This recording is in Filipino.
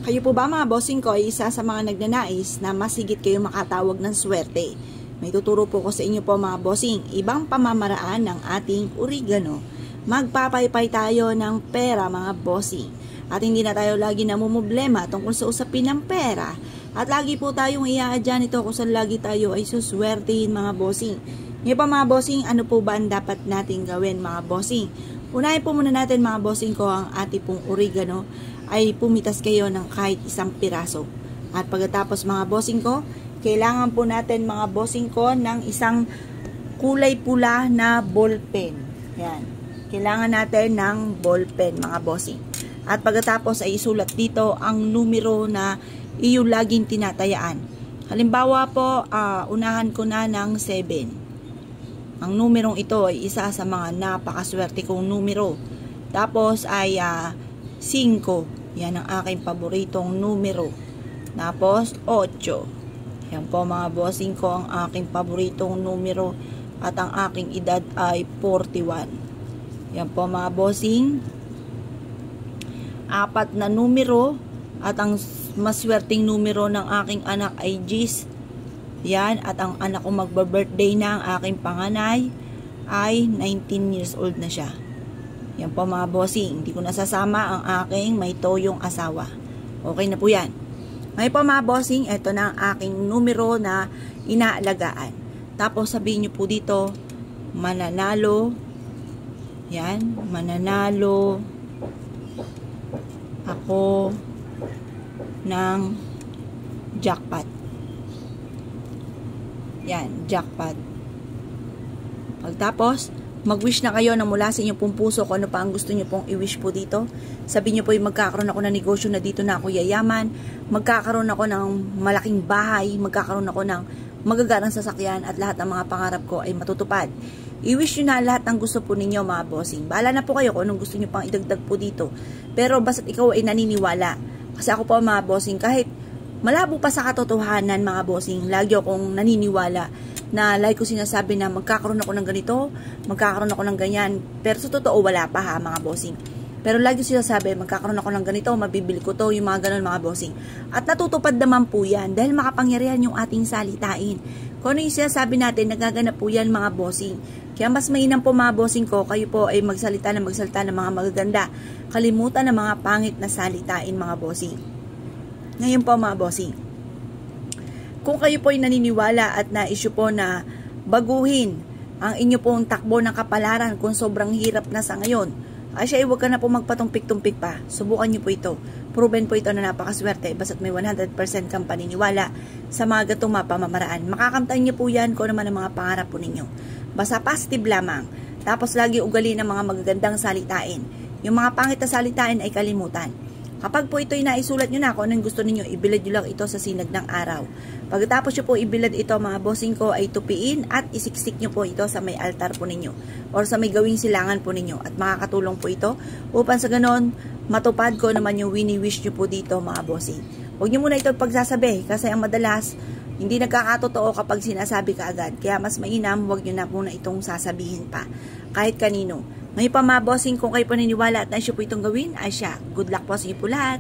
Kayo po ba mga bossing ko ay isa sa mga nagnanais na mas higit kayo makatawag ng swerte? May tuturo po ko sa inyo po mga bossing, ibang pamamaraan ng ating oregano. Magpapaypay tayo ng pera mga bossing. At hindi na tayo lagi namumblema tungkol sa usapin ng pera. At lagi po tayong iaadyan ito kung saan lagi tayo ay suswertehin mga bossing. Ngayon pa mga bossing, ano po ba ang dapat nating gawin mga bossing? Unahin po muna natin mga bossing ko ang ating pong oregano ay pumitas kayo ng kahit isang piraso. At pagkatapos mga bossing ko, kailangan po natin mga bossing ko ng isang kulay pula na ballpen. Yan. Kailangan natin ng ballpen mga bossing. At pagkatapos ay isulat dito ang numero na iyo laging tinatayaan. Halimbawa po, unahan ko na ng 7. Ang numerong ito ay isa sa mga napakaswerte kong numero. Tapos ay 5. Yan ang aking paboritong numero. Tapos 8. Yan po mga bossing ko ang aking paboritong numero. At ang aking edad ay 41. Yan po mga bossing. 4 na numero. At ang maswerteng numero ng aking anak ay Gis. Yan. At ang anak ko magba-birthday na, ang aking panganay ay 19 years old na siya. Yan po mga bossing. Hindi ko nasasama ang aking may toyong asawa. Okay na po yan. Ngayon po mga bossing, ito na ang aking numero na inaalagaan. Tapos sabihin nyo po dito, mananalo. Yan. Mananalo ako ng jackpot. Yan. Jackpot. Pagtapos, mag-wish na kayo na mula sa inyong pong puso kung ano pa ang gusto nyo pong i-wish po dito. Sabihin nyo po yung magkakaroon ako ng negosyo na dito na ako yayaman, magkakaroon ako ng malaking bahay, magkakaroon ako ng magagarang sasakyan at lahat ng mga pangarap ko ay matutupad. I-wish nyo na lahat ng gusto po ninyo mga bossing. Bahala na po kayo kung anong gusto nyo pang idagdag po dito. Pero basta't ikaw ay naniniwala. Kasi ako po mga bossing, kahit malabo pa sa katotohanan mga bossing, lagi akong naniniwala na like ko sinasabi na magkakaroon ako ng ganito, magkakaroon ako ng ganyan. Pero sa totoo wala pa ha mga bossing. Pero lagi ko sinasabi magkakaroon ako ng ganito, mabibili ko to, yung mga ganon mga bossing. At natutupad naman po yan dahil makapangyarihan yung ating salitain. Kung ano yung sinasabi natin, nagaganap po yan mga bossing. Kaya mas mainam po mga bossing ko, kayo po ay magsalita ng mga magaganda. Kalimutan ng mga pangit na salitain mga bossing. Ngayon po mga bossing, kung kayo po ay naniniwala at na-issue po na baguhin ang inyo pong takbo ng kapalaran kung sobrang hirap na sa ngayon, ay siya huwag ka na po magpatumpik-tumpik pa. Subukan nyo po ito. Proven po ito na napakaswerte basta't may 100% kang paniniwala sa mga gatong pamamaraan. Makakamtan nyo po yan kung naman ang mga pangarap po ninyo. Basta positive lamang. Tapos lagi ugali ng mga magagandang salitain. Yung mga pangit na salitain ay kalimutan. Kapag po ito'y naisulat nyo na kung anong gusto ninyo, ibilad nyo lang ito sa sinag ng araw. Pagkatapos nyo po ibilad ito mga bossing ko ay tupiin at isiksik nyo po ito sa may altar po ninyo or sa may gawing silangan po ninyo at makakatulong po ito upang sa ganon matupad ko naman yung wini-wish nyo po dito mga bossing. Huwag nyo muna ito pagsasabi kasi ang madalas hindi nagkakatotoo kapag sinasabi ka agad. Kaya mas mainam huwag nyo na muna itong sasabihin pa kahit kanino. Ngayon pa mga bossing, kung kayo paniniwala at na siya po itong gawin, ay siya. Good luck po sa inyo po lahat.